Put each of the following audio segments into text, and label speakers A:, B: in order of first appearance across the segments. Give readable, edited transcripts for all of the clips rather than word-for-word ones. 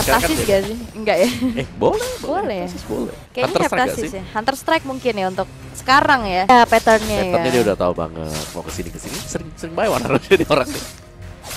A: Heptasis gak sih? Enggak ya?
B: Boleh.
A: Boleh.
B: Boleh.
A: Kayaknya Heptasis ya. Hunter Strike mungkin ya untuk sekarang ya. Patternnya ya.
B: Patternnya dia udah tahu banget. Mau kesini sering buy one jadi orang nih.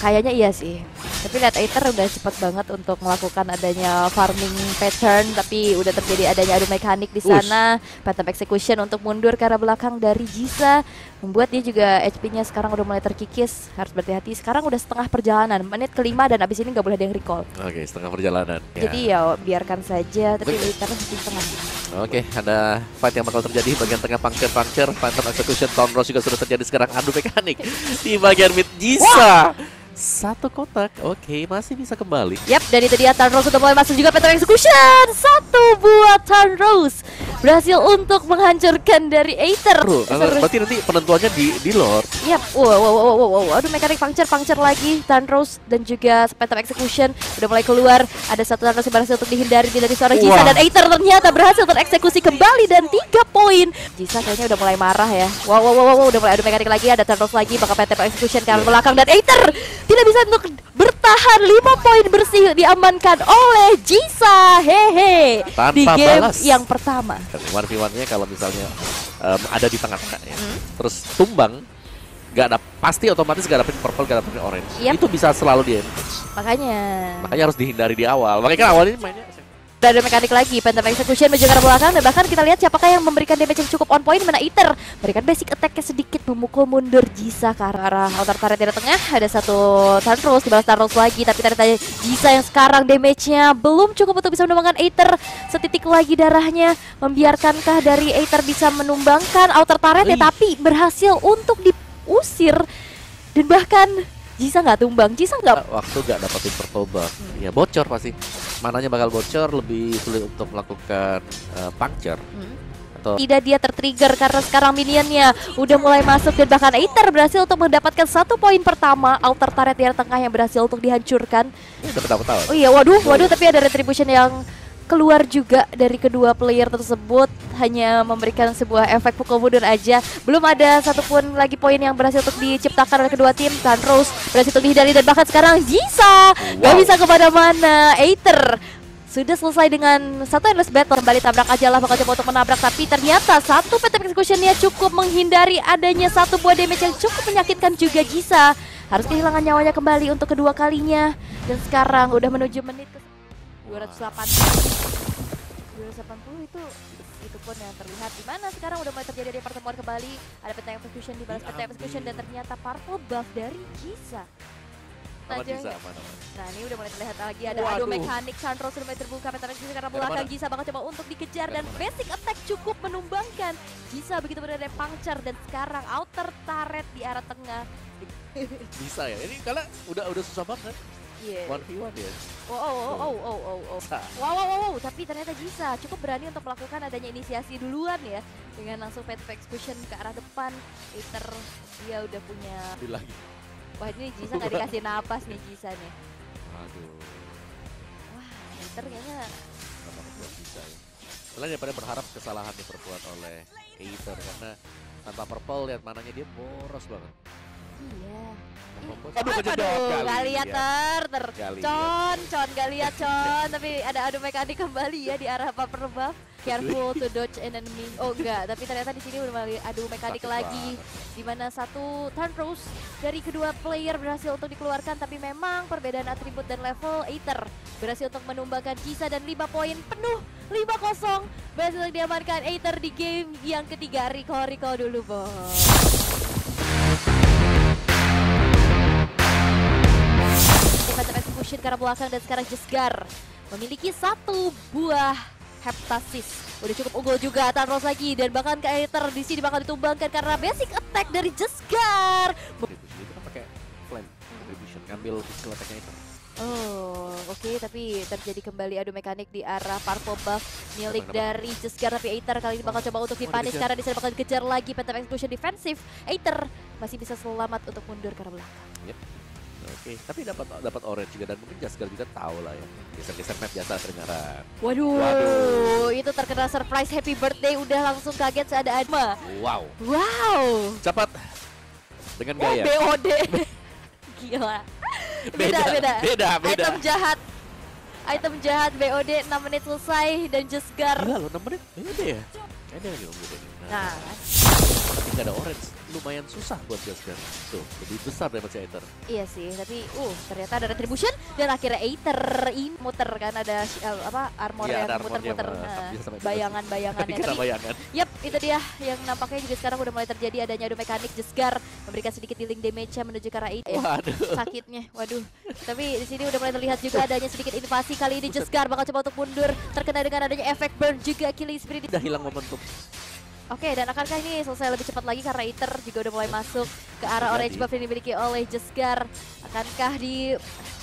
A: Kayaknya iya sih. Tapi lihat Aether udah cepat banget untuk melakukan adanya farming pattern, tapi udah terjadi adanya adu mekanik di sana. Phantom Execution untuk mundur ke arah belakang dari Jiza, membuat dia juga HP-nya sekarang udah mulai terkikis. Harus berhati-hati. Sekarang udah setengah perjalanan, menit kelima dan abis ini nggak boleh ada yang recall.
B: Oke, setengah perjalanan.
A: Jadi ya biarkan saja. Tapi Aether di tengah.
B: Oke, ada fight yang bakal terjadi bagian tengah puncture. Phantom Execution, Town Rose juga sudah terjadi sekarang. Adu mekanik di bagian mid Jiza. Satu kotak, oke, masih bisa kembali.
A: Yap, dan itu dia Turn Rose sudah mulai masuk juga Phantom Execution. Satu buah Turn Rose berhasil untuk menghancurkan dari Aether.
B: Berarti nanti penentuannya di Lord.
A: Yap, wow, aduh mekanik puncture lagi. Turn Rose dan juga Phantom Execution udah mulai keluar. Ada satu Turn Rose yang berhasil untuk dihindari dari suara Jiza, dan Aether ternyata berhasil tereksekusi kembali dan 3 poin. Jiza kayaknya udah mulai marah ya. Wow, udah mulai adu mekanik lagi. Ada Turn Rose lagi, bakal Phantom Execution ke arah belakang, dan Aether tidak bisa untuk bertahan. 5 poin bersih diamankan oleh Jiza. Hehe. Di game
B: balas
A: yang pertama.
B: 1v1-nya kalau misalnya ada di tengah-tengah ya. Terus tumbang, pasti otomatis gak dapet purple, gak dapet orange. Itu bisa selalu di
A: Makanya
B: harus dihindari di awal. Makanya kan awalnya mainnya
A: udah ada mekanik lagi, Phantom Execution menuju ke arah belakang, dan bahkan kita lihat siapakah yang memberikan damage yang cukup on point. Mana Aether berikan basic attack-nya sedikit, memukul mundur Jiza ke arah outer turret di tengah. Ada satu Turn Rose, dibalas Turn Rose lagi, tapi ternyata Jiza yang sekarang damage-nya belum cukup untuk bisa menumbangkan Aether. Setitik lagi darahnya, membiarkankah dari Aether bisa menumbangkan outer turret ya, tapi berhasil untuk diusir. Dan bahkan Jiza nggak tumbang, Jiza nggak
B: waktu nggak dapetin purple buff. Ya bocor pasti. Mananya bakal bocor, lebih sulit untuk melakukan puncture. Atau
A: tidak dia tertrigger karena sekarang minionnya udah mulai masuk, dan bahkan Aether berhasil untuk mendapatkan 1 poin pertama. Outer turret di tengah yang berhasil untuk dihancurkan. Oh iya, waduh, tapi ada retribution yang keluar juga dari kedua player tersebut, hanya memberikan sebuah efek pukul mundur aja. Belum ada satupun lagi poin yang berhasil untuk diciptakan oleh kedua tim. Turn Rose berhasil untuk dihindari, dan bahkan sekarang Jiza gak bisa kemana-mana. Aether sudah selesai dengan satu endless battle. Kembali tabrak aja lah, bakal coba untuk menabrak, tapi ternyata satu Phantom Execution-nya cukup menghindari adanya satu buah damage yang cukup menyakitkan juga. Jiza harus kehilangan nyawanya kembali untuk kedua kalinya, dan sekarang udah menuju menit ke 280 itu pun yang terlihat di mana sekarang udah mulai terjadi pertemuan kembali. Ada Phantom Execution dibalas Phantom Execution, dan ternyata purple buff dari Jiza. Nah, ini udah mulai terlihat lagi ada adu mekanik. Turn Rose sudah mulai terbuka, Phantom Execution karena belakang. Jiza bakal coba untuk dikejar, dan basic attack cukup menumbangkan Jiza begitu berada puncture, dan sekarang outer turret di arah tengah.
B: Bisa ya, ini karena udah susah banget. 1v1 ya.
A: Wow, tapi ternyata Jiza cukup berani untuk melakukan adanya inisiasi duluan ya, dengan langsung Phantom Execution ke arah depan. Aether dia udah punya
B: lagi.
A: Wah, ini Jiza gak dikasih napas nih Jiza nih.
B: Aduh.
A: Wah, Aether kayaknya
B: bisa ya. Selain daripada berharap kesalahan diperbuat oleh Aether, karena tanpa purple lihat mananya dia boros banget.
A: Iya.
B: Aduh,
A: gak lihat Con, gak lihat Con. Tapi ada adu mekanik kembali ya di arah purple buff. Careful to dodge an enemy. Oh enggak, tapi ternyata di sini udah mulai adu mekanik lagi, di mana satu Turn Rose dari kedua player berhasil untuk dikeluarkan, tapi memang perbedaan atribut dan level. Aether berhasil untuk menumbangkan Jiza, dan 5 poin penuh, 5-0 berhasil diamankan Aether di game yang ketiga. Recall dulu bos. Phantom Execution ke arah belakang, dan sekarang Jesgar memiliki 1 buah Heptasis. Udah cukup unggul juga. Turn Rose lagi, dan bahkan ke Aether di sini bakal ditumbangkan karena basic attack dari Jesgar.
B: Itu kan pakai flame retribution, ngambil physical attack-nya itu.
A: Oh, oke, tapi terjadi kembali adu mekanik di arah purple buff milik dari Jesgar, tapi Aether kali ini bakal coba untuk dipunish karena di sana bakal dikejar lagi Phantom Execution defensif. Aether masih bisa selamat untuk mundur ke arah belakang.
B: Oke, tapi dapat orange juga, dan mungkin Jesgar juga tahu lah ya. Geser-geser map biasa kedengaran.
A: Waduh, itu terkena surprise happy birthday, udah langsung kaget ada Adma.
B: Wow.
A: Cepat
B: dengan gaya.
A: BOD. Gila. Beda. Item jahat. Item jahat BOD 6 menit selesai dan Jesgar.
B: Gila loh 6 menit BOD ya? Ada nih Om BOD.
A: Nah,
B: tapi nggak ada orange, lumayan susah buat Jesgar. Tuh, lebih besar daripada si Aether.
A: iya sih, tapi ternyata ada retribution dan akhirnya Aether ini muter kan ada armor
B: Iya,
A: yang
B: ada armornya,
A: muter-muter.
B: bisa sampai
A: Bayangan-bayangannya.
B: Kita
A: Tapi
B: bayangan.
A: yep, itu dia yang nampaknya juga sekarang udah mulai terjadi adanya adu mekanik Jesgar memberikan sedikit healing damage-nya menuju ke arah Aether.
B: Waduh.
A: Sakitnya, waduh. Tapi di sini udah mulai terlihat juga adanya sedikit invasi kali ini Jesgar bakal coba untuk mundur terkena dengan adanya efek burn juga killing spree.
B: Udah hilang momentum.
A: Oke, dan akankah ini selesai lebih cepat lagi karena Aether juga udah mulai masuk ke arah orange buff yang dimiliki oleh Jesgar. Akankah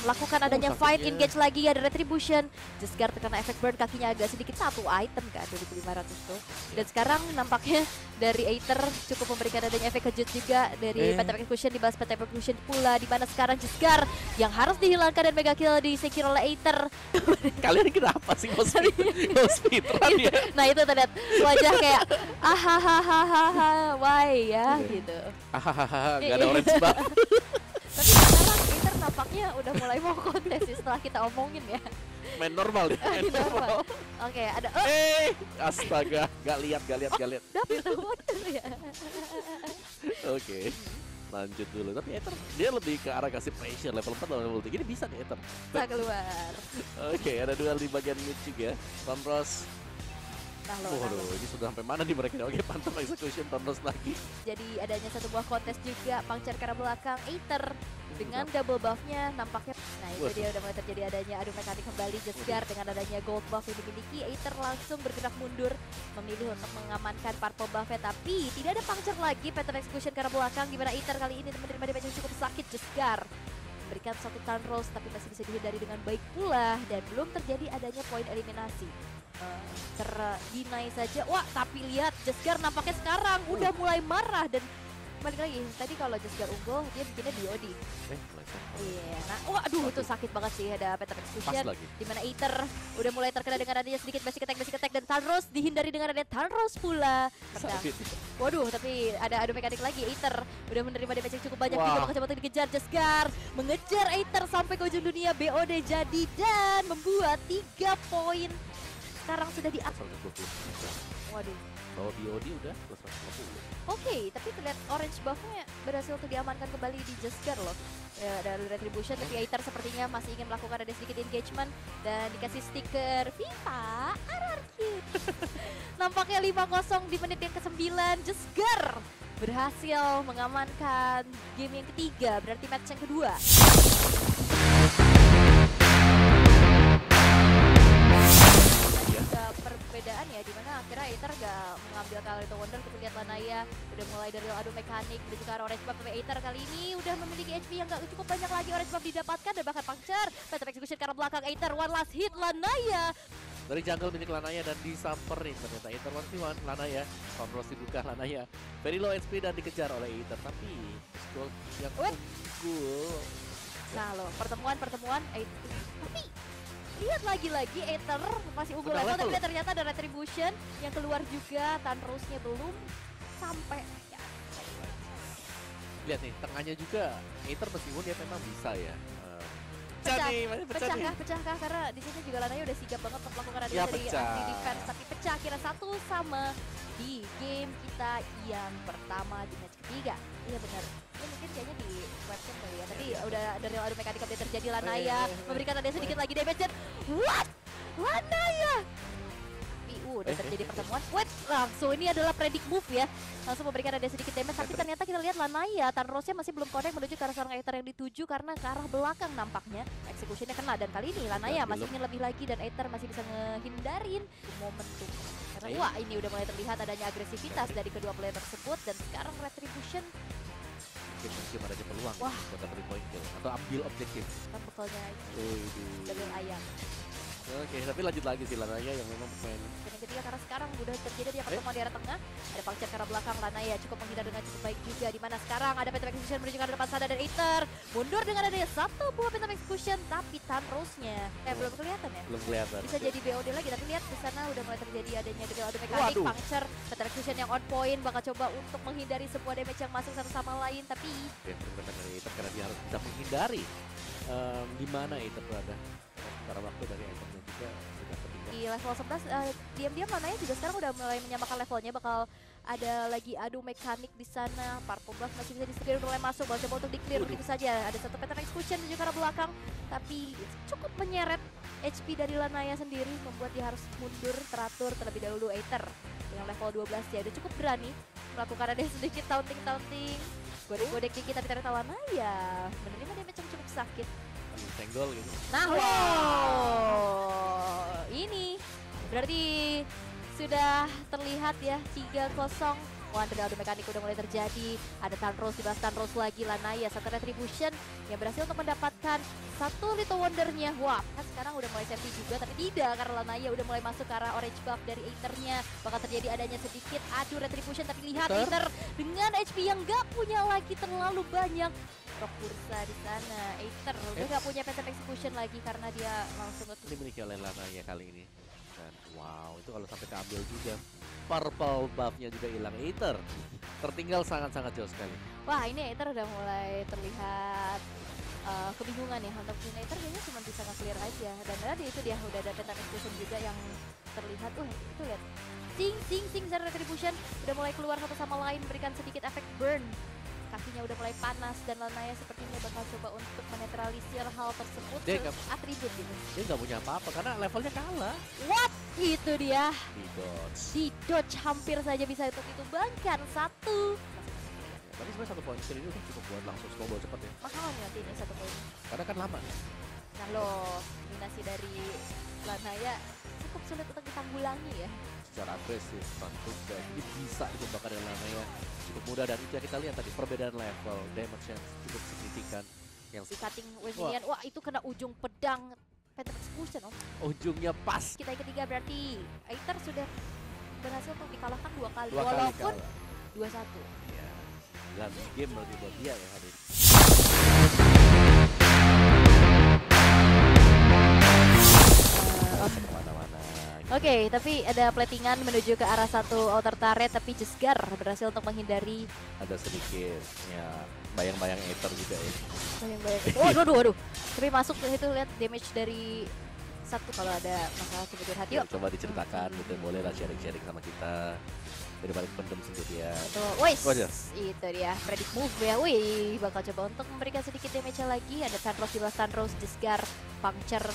A: melakukan adanya fight engage lagi, ada retribution. Jesgar terkena efek burn, kakinya agak sedikit satu item kan 2500 tuh. Dan sekarang nampaknya dari Aether cukup memberikan adanya efek kejut juga dari Pattern Execution dibalas Pattern Execution pula, di mana sekarang Jesgar yang harus dihilangkan dan mega kill disecure oleh Aether.
B: Kalian kenapa sih mau speedrun ya?
A: Nah itu terlihat wajah kayak why ya gitu.
B: Hahaha, gak ada orange buff.
A: Tapi sekarang Aether nampaknya udah mulai mau kontes sih setelah kita omongin ya.
B: Main normal deh, main normal.
A: Oke, ada
B: astaga, gak lihat.
A: dapet water ya.
B: Oke. Lanjut dulu, tapi Aether dia lebih ke arah kasih pressure level 4 level 3. Ini bisa nih Aether.
A: Bisa keluar.
B: Oke, ada duel di bagian mid juga. Tonros.
A: Nah,
B: Waduh, ini sudah sampai mana nih mereka? Oke, Phantom Execution Tonros lagi.
A: Jadi adanya satu buah kontes juga puncture ke arah belakang Aether dengan double buffnya nampaknya. Nah itu dia udah mulai terjadi adanya adu mekanik kembali Jesgar dengan adanya gold buff yang dimiliki. Aether langsung bergerak mundur memilih untuk mengamankan purple buffnya, tapi tidak ada puncture lagi Pattern Execution ke arah belakang, dimana Aether kali ini menerima damage yang cukup sakit. Jesgar memberikan satu turn rose tapi masih bisa dihindari dengan baik pula dan belum terjadi adanya poin eliminasi. Terdinai saja. Wah, tapi lihat Jesgar nampaknya sekarang udah mulai marah dan balik lagi. Tadi kalau Jesgar unggul dia bikinnya BOD. Iya, nah, aduh itu sakit banget sih ada Pattern Execution. Di mana Aether udah mulai terkena dengan adanya sedikit basic attack dan Thanos dihindari dengan adanya Thanos pula. Waduh, tapi ada adu mekanik lagi. Aether udah menerima damage yang cukup banyak juga bakal coba untuk dikejar. Jesgar mengejar Aether sampai ke ujung dunia. BOD jadi dan membuat 3 poin. Sekarang sudah di atas. Waduh.
B: Kalau BOD udah plus 150.
A: Oke, tapi terlihat orange buff-nya berhasil untuk diamankan kembali di Jesgar loh. Ya, dari retribution, tapi Aether sepertinya masih ingin melakukan ada sedikit engagement dan dikasih stiker FIFA RRQ. Nampaknya 5-0 di menit yang ke-9. Jesgar berhasil mengamankan game yang ketiga, berarti match yang kedua. Perbedaan ya, dimana akhirnya Aether gak mengambil kali itu Wonder. Kita lihat Lanaya udah mulai dari adu mekanik menuju ke arah orange buff, tapi Aether kali ini udah memiliki HP yang gak cukup banyak lagi. Orange buff didapatkan dan bahkan puncture Pattern Execution ke arah belakang Aether. One last hit Lanaya
B: dari jungle milik Lanaya dan disamperin ternyata Aether 1v1 Lanaya. Tonros dibuka Lanaya very low HP dan dikejar oleh Aether, tapi gold yang unggul.
A: Nah loh, pertemuan Aether. Tapi lihat lagi-lagi Aether masih unggul level, tapi ternyata ada retribution yang keluar juga. Thanosnya belum sampai ya.
B: Lihat nih, tengahnya juga Aether meskipun dia memang bisa ya.
A: Pecahkah karena di sini juga Lanaya udah sigap banget untuk melakukan dari anti defense, tapi pecah kira 1-1 di game kita yang pertama di match ketiga. Iya benar. Ya mungkin kayaknya di website kali ya. Tapi udah ada real adu mekanik update terjadi. Lanaya memberikan ada sedikit lagi damage dan Lanaya udah terjadi pertemuan. Langsung ini adalah predict move ya. Langsung memberikan ada sedikit damage, tapi ternyata kita lihat Lanaya Thanosnya masih belum connect menuju ke arah seorang Aether yang dituju karena ke arah belakang nampaknya. Executionnya kena dan kali ini Lanaya masih ingin lebih lagi dan Aether masih bisa ngehindarin momentum. Karena wah ini udah mulai terlihat adanya agresivitas dari kedua player tersebut dan sekarang retribution
B: mungkin ada peluang buat dapetin point kill atau ambil objektif.
A: Kan pukulnya dari ayam.
B: Oke, tapi lanjut lagi sih Lanaya yang memang main.
A: Dan yang ketiga karena sekarang udah terjadi dia pertemuan di arah tengah. Ada puncture ke arah belakang, Lanaya cukup menghindar dengan cukup baik juga. Dimana sekarang ada Pattern Execution menuju ke arah depan sana dan Aether mundur dengan adanya satu buah Pattern Execution, tapi Thanosnya belum kelihatan ya.
B: Belum kelihatan.
A: Bisa jadi BOD lagi, tapi lihat di sana udah mulai terjadi adanya adu mekanik, puncture, Pattern Execution yang on point bakal coba untuk menghindari sebuah damage yang masuk satu sama lain, tapi
B: pergerakan dari Aether karena dia harus bisa menghindari di mana Aether berada. Karena waktu dari itemnya juga sudah ketinggalan.
A: Di level 11 diam-diam Lanaya juga sekarang udah mulai menyamakan levelnya, bakal ada lagi adu mekanik di sana. Purple Buff masih bisa di-clear, mulai masuk, bakal coba untuk di-clear begitu saja. Ada satu pattern execution menuju ke arah belakang, tapi cukup menyeret HP dari Lanaya sendiri, membuat dia harus mundur teratur terlebih dahulu. Aether dengan level 12 ya udah cukup berani melakukan ada sedikit taunting-taunting, godek-godek dikit, tapi ternyata Lanaya menerima damage yang cukup sakit.
B: Senggol gitu.
A: Nah, ini berarti sudah terlihat ya 3-0. Wah, ada mekanik udah mulai terjadi. Ada Tanros, dibahas Tanros lagi. Lanaya, satu Retribution yang berhasil untuk mendapatkan satu Little Wonder-nya. Wah, kan sekarang udah mulai safety juga, tapi tidak karena Lanaya udah mulai masuk ke arah orange buff dari Aether-nya. Bakal terjadi adanya sedikit adu Retribution, tapi lihat Aether dengan HP yang gak punya lagi terlalu banyak. Rock Bursa di sana. Aether udah gak punya pattern execution lagi karena dia langsung
B: ini dimiliki oleh Lanaya kali ini. Dan wow, itu kalau sampai keambil juga. Purple buff-nya juga hilang. Aether tertinggal sangat-sangat jauh sekali.
A: Wah, ini Aether udah mulai terlihat kebingungan ya. Untuk Aether kayaknya cuma bisa nge-clear aja. Dan tadi itu dia udah ada pattern execution juga yang terlihat. Itu lihat. Sing Zero Retribution udah mulai keluar satu sama lain, memberikan sedikit efek burn. Kakinya udah mulai panas dan Lanaya sepertinya bakal coba untuk menetralisir hal tersebut. Atribut gitu.
B: Dia nggak punya apa-apa karena levelnya kalah.
A: What? Itu dia.
B: Di
A: dodge hampir saja bisa untuk ditumbangkan satu.
B: Tapi sebenarnya satu poin ini udah cukup buat langsung snowball cepat ya.
A: Mahal nih nanti ini satu poin.
B: Karena kan lama.
A: Nah loh, dominasi dari Lanaya cukup sulit untuk ditanggulangi ya.
B: Secara agresif, tentu dan bisa dikembangkan dengan Lanaya cukup mudah, dan itu yang kita lihat tadi perbedaan level damage yang cukup signifikan. Yang
A: di cutting Wemilian, wah itu kena ujung pedang pattern execution
B: ujungnya pas.
A: Kita yang ketiga berarti Aether sudah berhasil untuk dikalahkan 2 kali walaupun 2-1
B: ya, dan game berarti buat dia ya hari ini.
A: Oke, tapi ada platingan menuju ke arah satu outer turret, tapi Jesgar berhasil untuk menghindari.
B: Ada sedikit ya bayang-bayang Aether juga ya.
A: Bayang-bayang. Waduh. Tapi masuk ke situ, lihat damage dari satu. Kalau ada masalah coba curhat yuk.
B: Coba diceritakan gitu, boleh lah sharing-sharing sama kita daripada pendem sendirian.
A: Betul. Wis, itu dia predict move ya. Wih, bakal coba untuk memberikan sedikit damage lagi. Ada Tanros di Tanros, Jesgar, Puncture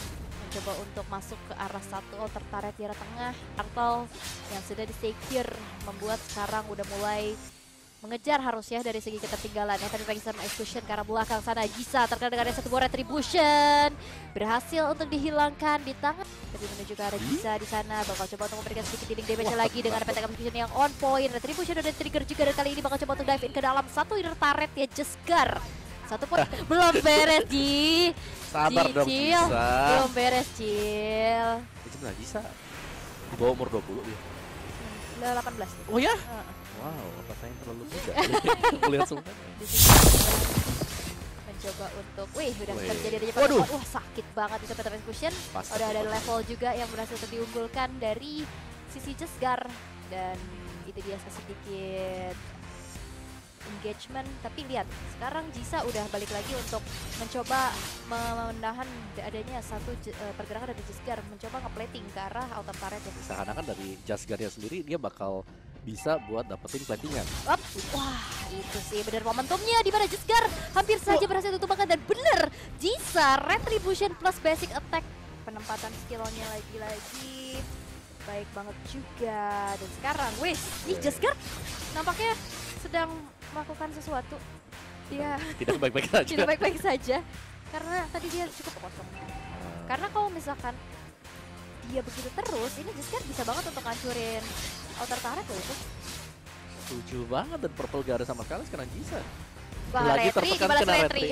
A: coba untuk masuk ke arah satu outer turret di arah tengah. Turtle yang sudah di-secure membuat sekarang udah mulai mengejar harusnya dari segi ketertinggalan ya. Tapi Pengsan execution ke arah belakang sana. Jisa terkena dengan satu buah retribution berhasil untuk dihilangkan di tangan. Tapi menuju ke arah Jisa di sana bakal coba untuk memberikan sedikit dealing damage lagi dengan pattern execution yang on point. Retribution udah trigger juga, dan kali ini bakal coba untuk dive in ke dalam satu inner turret ya. Jesgar satu poin belum beres Ji.
B: Sabar dong Jisa.
A: Belum beres Cil.
B: Itu benar Jisa. Di bawah umur 20 dia.
A: Udah 18.
B: Oh ya? Wow, apa saya terlalu muda? Melihat semua.
A: Mencoba untuk, udah terjadi adanya
B: waduh.
A: Wah sakit banget itu pattern execution. Udah ada level juga yang berhasil diunggulkan dari sisi Jesgar. Dan itu dia sedikit engagement, tapi lihat sekarang Jisa udah balik lagi untuk mencoba menahan adanya satu pergerakan dari Jesgar, mencoba ngeplating ke arah outer turret ya.
B: Seakan-akan dari Jesgarnya sendiri dia bakal bisa buat dapetin platingan.
A: Wah itu sih bener momentumnya di mana Jesgar hampir saja berhasil ditumbangkan, dan bener Jisa retribution plus basic attack, penempatan skillnya lagi-lagi baik banget juga. Dan sekarang Jesgar nampaknya sedang melakukan sesuatu. Dia
B: tidak baik-baik saja.
A: Tidak baik-baik saja karena tadi dia cukup kosong. Karena kalau misalkan dia begitu terus, ini Jesgar bisa banget untuk hancurin outer turret loh itu.
B: Setuju banget, dan Purple gak ada sama sekali sekarang Jisa.
A: Lagi tertekan kena retri.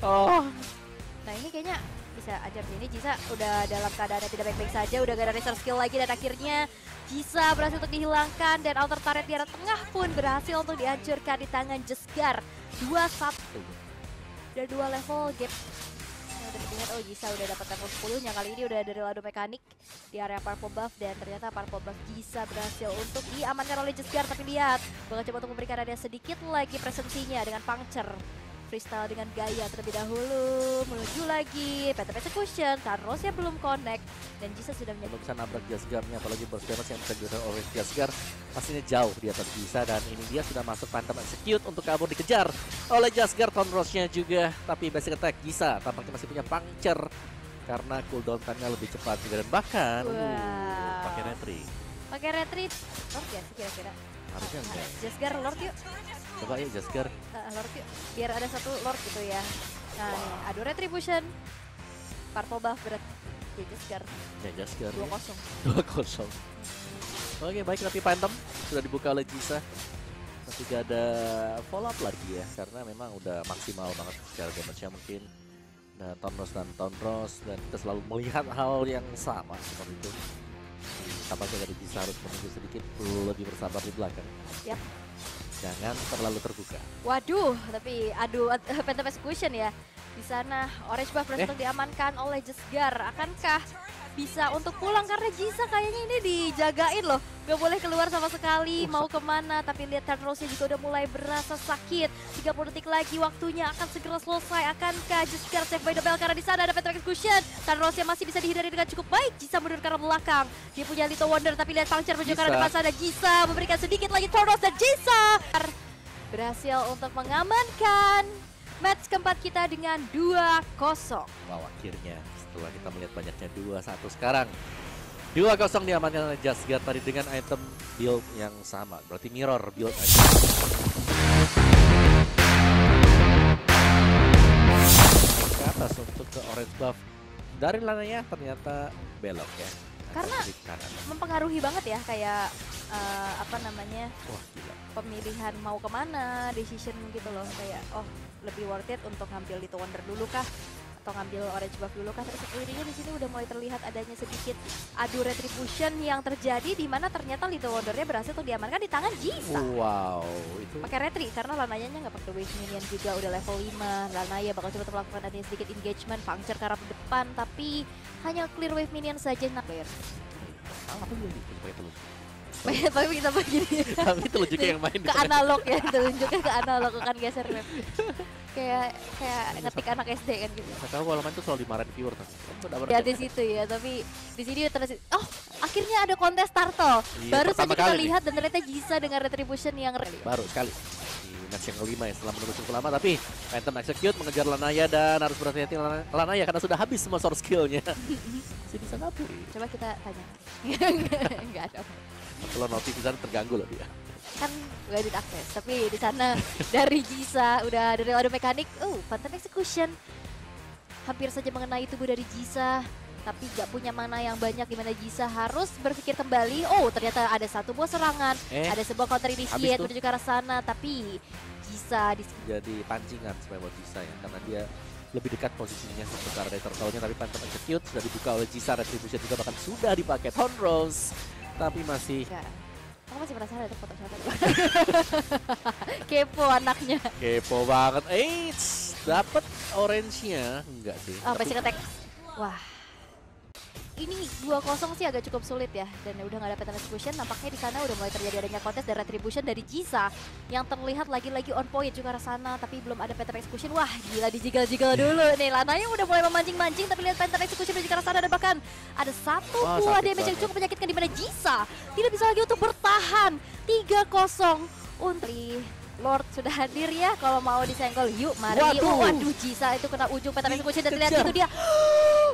A: Nah ini kayaknya bisa ajar sini. Jisa udah dalam keadaan yang tidak baik-baik saja, udah gak ada reserve skill lagi, dan akhirnya Jisa berhasil untuk dihilangkan, dan outer turret di arah tengah pun berhasil untuk dihancurkan di tangan Jesgar. 2-1. Udah 2 level gap. Udah terlihat, Jisa udah dapat level 10, yang kali ini udah dari lado mekanik di area Purple Buff, dan ternyata Purple Buff Jisa berhasil untuk diamankan oleh Jesgar. Tapi lihat, bakal coba untuk memberikan ada sedikit lagi presensinya dengan Puncture. Freestyle dengan gaya terlebih dahulu, menuju lagi, Phantom Execution, Thanosnya belum connect, dan Jisa sudah
B: Kalau bisa nabrak Jasgar-nya, apalagi burst damage yang bisa diberikan oleh Jasgar, pastinya jauh di atas Jisa, dan ini dia sudah masuk Phantom Execute untuk kabur dikejar oleh Jasgar, Thunderous-nya juga, tapi basic attack Jisa tampaknya masih punya puncture karena cooldown time-nya lebih cepat juga, dan bahkan pakai retreat.
A: Pakai retreat, Lord ya sih kira-kira?
B: Harusnya enggak.
A: Jasgar Lord yuk.
B: Coba ya Jasgar.
A: Lord yuk, biar ada satu Lord gitu ya. Nah, nih, aduh Retribution. Purple buff berat. Ya Jasgar.
B: Ya Jasgar.
A: 2-0.
B: 2-0. Oke, baik, tapi Phantom sudah dibuka oleh Jisa. Masih gak ada follow up lagi ya, karena memang udah maksimal banget secara damage-nya mungkin. Nah, Thunderous dan kita selalu melihat hal yang sama seperti itu. Tampaknya dari Jisa harus menunggu sedikit lebih bersabar di belakang.
A: Yap.
B: Jangan terlalu terbuka.
A: Waduh, tapi aduh Phantom Execution ya. Di sana orange buff berhasil diamankan oleh Jasgar. Akankah bisa untuk pulang karena Jisa kayaknya ini dijagain loh. Gak boleh keluar sama sekali, mau kemana. Tapi lihat Thanosnya juga udah mulai berasa sakit. 30 detik lagi waktunya akan segera selesai. Akankah Jasgar save by the bell karena di sana ada Phantom Execution. Thanosnya masih bisa dihindari dengan cukup baik. Jisa mundur ke arah belakang. Dia punya Little Wonder tapi lihat puncture menuju ke arah depan sana. Jisa memberikan sedikit lagi Thanos dan Jisa berhasil untuk mengamankan match keempat kita dengan 2-0.
B: Wow, akhirnya setelah kita melihat banyaknya 2-1 sekarang 2-0 diamankan oleh Jasgar tadi dengan item build yang sama. Berarti mirror build item. Ke atas untuk ke orange buff dari Lanaya ternyata belok ya.
A: Karena mempengaruhi banget ya kayak apa namanya,
B: wah, gila.
A: Pemilihan mau kemana, decision gitu loh, kayak oh lebih worth it untuk ngambil Little Wonder dulu kah atau ngambil orange buff dulu kah. Terus seiringnya di sini udah mulai terlihat adanya sedikit adu retribution yang terjadi di mana ternyata Little Wondernya berhasil untuk diamankan di tangan Jisa.
B: Wow, itu
A: pakai retri karena Lanayanya nggak pakai wave minion juga, udah level 5. Lanaya bakal coba melakukan adanya sedikit engagement, puncture ke arah depan tapi hanya clear wave minion saja. Nah, clear.
B: apa jadi pakai telur?
A: Tapi kita begini.
B: Tapi telunjuknya yang main
A: ke analog ya, telunjuknya ke analog, kan geser map. kayak ngetik anak SD kan gitu.
B: Saya tahu kalau main tuh selalu dimarahin viewer tuh.
A: Ya di situ ya, tapi di sini terus akhirnya ada kontes turtle. Iya, baru saja kita lihat dan ternyata Jisa dengan retribution yang
B: baru sekali di match yang kelima ya setelah menunggu cukup lama. Tapi Phantom Execute mengejar Lanaya dan harus berhati-hati Lanaya karena sudah habis semua source skillnya. Sini bisa ngapur.
A: Coba kita tanya. Enggak ada.
B: Kalau notif di sana terganggu loh dia.
A: Kan gak diakses, tapi di sana dari Jisa udah dari adu mekanik. Phantom Execution hampir saja mengenai tubuh dari Jisa, tapi gak punya mana yang banyak di mana Jisa harus berpikir kembali. Ternyata ada satu buah serangan, ada sebuah counter initiate menuju ke arah sana, tapi Jisa
B: jadi pancingan sebenarnya buat Jisa ya, karena dia lebih dekat posisinya untuk ke arah turtle-nya. Tapi Phantom Execute sudah dibuka oleh Jisa, retribution juga bahkan sudah dipakai Thunderous, tapi masih
A: aku masih penasaran ada foto siapa. Kepo anaknya.
B: Kepo banget. Dapat orange-nya enggak sih?
A: Basic attack. Wah. Ini 2-0 sih agak cukup sulit ya, dan udah nggak ada Phantom Execution. Nampaknya di sana udah mulai terjadi adanya kontes dan retribution dari Jisa yang terlihat lagi-lagi on point juga ke sana, tapi belum ada Phantom Execution. Wah, gila dijigal-jigal dulu nih. Lanaya udah mulai memancing-mancing, tapi lihat Phantom Execution juga ke sana, dan bahkan ada satu buah damage yang cukup menyakitkan di mana Jisa tidak bisa lagi untuk bertahan. 3-0 untuk Lord sudah hadir ya, kalau mau disenggol yuk mari. Waduh, Jisa itu kena ujung Phantom Execution dan terlihat itu dia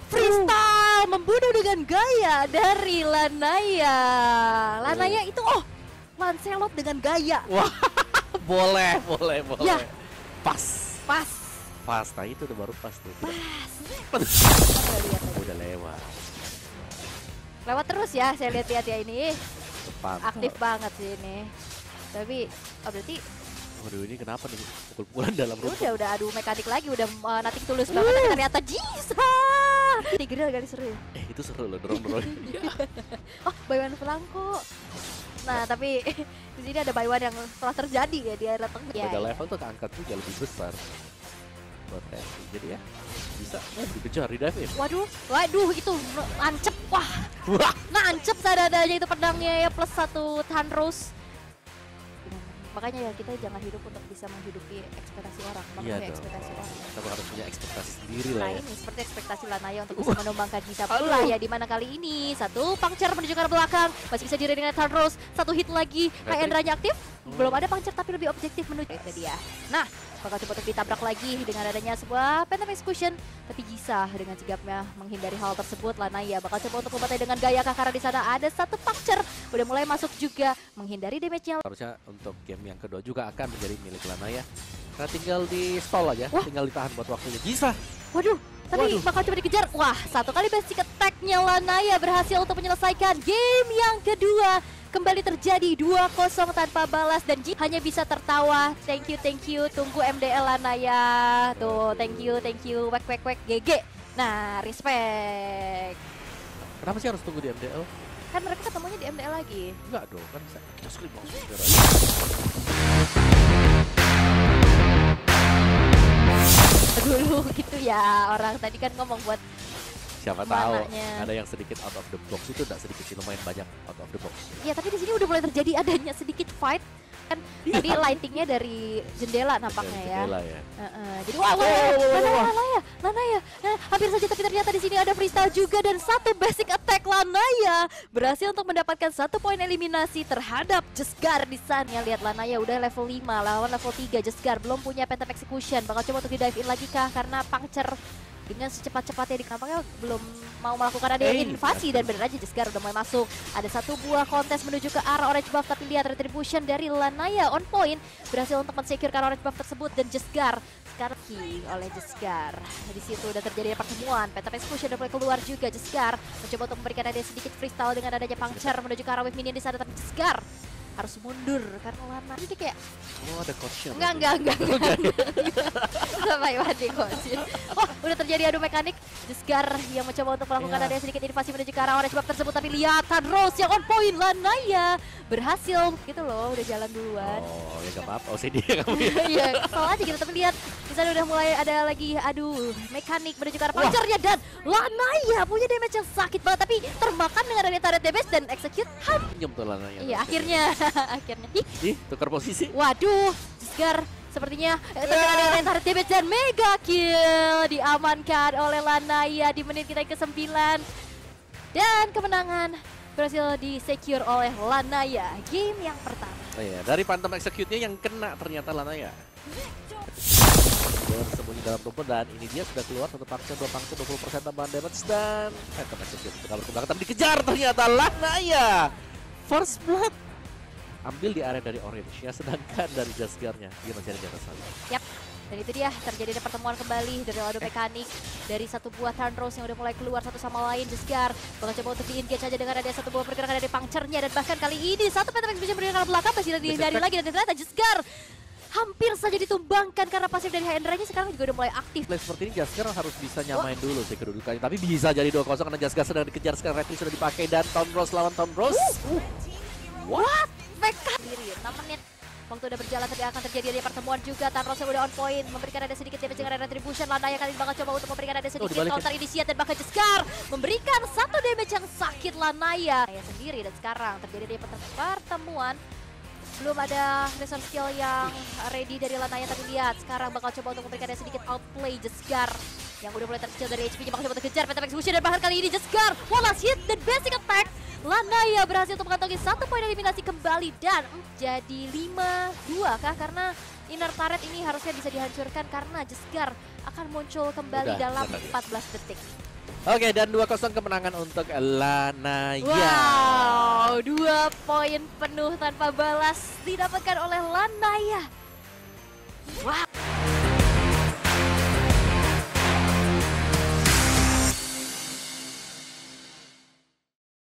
A: freestyle membunuh dengan gaya dari Lanaya. Lanaya itu Lancelot dengan gaya.
B: Wah, boleh. Ya. Pas. Nah itu udah baru pas tuh. Pas. Udah lewat.
A: Lewat terus ya, saya lihat ya ini.
B: Mantap.
A: Aktif banget sih ini. Tapi berarti
B: waduh, ini kenapa nih pukul-pukulan dalam rumput?
A: Udah adu mekanik lagi, udah nating tulus banget, tapi ternyata Jisa. Ini grill gak seru ya?
B: Itu seru loh, dorong-dorong.
A: Buy one Flanko. Nah, tapi di sini ada buy one yang telah terjadi ya, dia datang.
B: Beda level tuh keangkat juga lebih besar. Buat Tessie, jadi ya bisa dikejar di dive in.
A: Waduh, itu nancep. Wah, nancep sadadanya itu pedangnya ya, plus 1 Thunderous. Makanya ya kita jangan hidup untuk bisa menghidupi ekspektasi orang, memenuhi ekspektasi orang.
B: Kita harus punya ekspektasi sendiri lah ya.
A: Ini seperti ekspektasi Lanaya untuk bisa menumbangkan Gisa pula ya, di mana kali ini satu puncture menuju ke arah belakang, masih bisa diri dengan Thanos, satu hit lagi, Hendranya aktif. Belum ada puncture tapi lebih objektif menuju itu dia. Nah, bakal coba untuk ditabrak lagi dengan adanya sebuah Phantom Execution, tapi Gisa dengan sigapnya menghindari hal tersebut. Lanaya bakal coba untuk membantai dengan gaya karena di sana ada satu puncture udah mulai masuk juga menghindari damage-nya.
B: Harusnya untuk game yang kedua juga akan menjadi milik Lanaya. Nah, tinggal di stall aja, tinggal ditahan buat waktunya Gisa.
A: Waduh, tapi bakal coba dikejar. Wah, satu kali basic attack-nya Lanaya berhasil untuk menyelesaikan game yang kedua. Kembali terjadi 2-0 tanpa balas dan G hanya bisa tertawa. Thank you, tunggu MDL Lanaya. Tuh, thank you, wek GG. Nah, respect.
B: Kenapa sih harus tunggu di MDL?
A: Kan mereka ketemunya di MDL lagi.
B: Enggak dong, kan bisa kita screen langsung.
A: Dulu gitu ya, orang tadi kan ngomong buat
B: siapa tahu ada yang sedikit out of the box, itu tidak sedikit sih, lumayan banyak out of the box.
A: Ya tapi di sini udah mulai terjadi adanya sedikit fight kan. Tadi lightingnya dari jendela nampaknya ya.
B: Jendela ya.
A: Jadi Lanaya. Nah, hampir saja tapi ternyata di sini ada freestyle juga dan satu basic attack. Lanaya berhasil untuk mendapatkan 1 poin eliminasi terhadap Jesgar di sana. Lihat Lanaya udah level 5 lawan level 3. Jesgar belum punya Phantom Execution. Bakal coba untuk di dive in lagi kah karena puncture dengan secepat-cepatnya nampaknya belum mau melakukan ada invasi dan bener aja Jesgar udah mulai masuk. Ada satu buah kontes menuju ke arah orange buff tapi lihat retribution dari Lanaya on point berhasil untuk men-securekan orange buff tersebut dan Jesgar sekarang oleh Jesgar. Di situ udah terjadi pertemuan. Phantom Execution udah mulai keluar juga. Jesgar mencoba untuk memberikan ada sedikit freestyle dengan adanya puncture menuju ke arah wave minion di sana tapi Jesgar harus mundur karena Lana ini kayak
B: ada coachnya.
A: Enggak. Sampai mati coachnya. Oh, udah terjadi adu mekanik. Jesgar yang mencoba untuk melakukan ada sedikit invasi menuju ke arah orange buff tersebut tapi lihat Rose yang on point. Lanaya berhasil gitu loh, udah jalan duluan.
B: Oh, ya gak apa-apa, OCD kamu ya.
A: Iya, kesel aja gitu tapi lihat di sana udah mulai ada lagi adu mekanik menuju ke arah punchernya dan Lanaya punya damage yang sakit banget tapi termakan dengan ada turret damage dan execute
B: Pinjam tuh Lanaya.
A: Iya, akhirnya.
B: Ih, tukar posisi.
A: Waduh, Jesgar sepertinya terkena dengan turret damage dan mega kill diamankan oleh Lanaya di menit kita ke-9. Dan kemenangan berhasil di-secure oleh Lanaya game yang pertama.
B: Oh iya, dari Phantom Execute-nya yang kena ternyata Lanaya. Dia bersembunyi dalam rumput dan ini dia sudah keluar satu puncture, 2 puncture, 20% tambahan damage dan Phantom Execute kabur ke belakang tapi dikejar ternyata Lanaya. First blood ambil di area dari orange ya, sedangkan dari Jesgarnya dia masih ada di atas sana.
A: Yap, dan itu dia terjadi pertemuan kembali dari adu mekanik dari satu buah Thanos yang udah mulai keluar satu sama lain. Jesgar bakal coba untuk di-engage aja dengan ada satu buah pergerakan dari puncture-nya dan bahkan kali ini satu Phantom Execution berdiri ke belakang masih dihindari lagi dan ternyata Jesgar hampir saja ditumbangkan karena pasif dari Hendranya sekarang juga udah mulai aktif.
B: Seperti ini Jesgar harus bisa nyamain dulu sih kedudukannya, tapi bisa jadi 2-0 karena Jesgar sedang dikejar. Sekarang retri sudah dipakai dan Thanos lawan Thanos.
A: What? Backup diri 6 menit. Waktu udah berjalan tapi akan terjadi ada pertemuan juga. Thanos yang udah on point memberikan ada sedikit damage dengan retribution. Lanaya kali ini bakal coba untuk memberikan ada sedikit counter initiate dan bahkan Jesgar memberikan satu damage yang sakit Lanaya sendiri. Dan sekarang terjadi ada pertemuan. Belum ada resource skill yang ready dari Lanaya tapi lihat sekarang bakal coba untuk memberikan ada sedikit outplay Jesgar yang udah mulai terkecil dari HP-nya bakal coba untuk kejar Phantom Execution dan bahkan kali ini Jesgar last hit dan basic attack. Lanaya berhasil untuk mengantongi 1 poin eliminasi kembali dan jadi 5-2 kah? Karena inner turret ini harusnya bisa dihancurkan karena Jesgar akan muncul kembali dalam 14 detik.
B: Oke, dan 2-0 kemenangan untuk Lanaya.
A: Wow, 2 poin penuh tanpa balas didapatkan oleh Lanaya. Wow.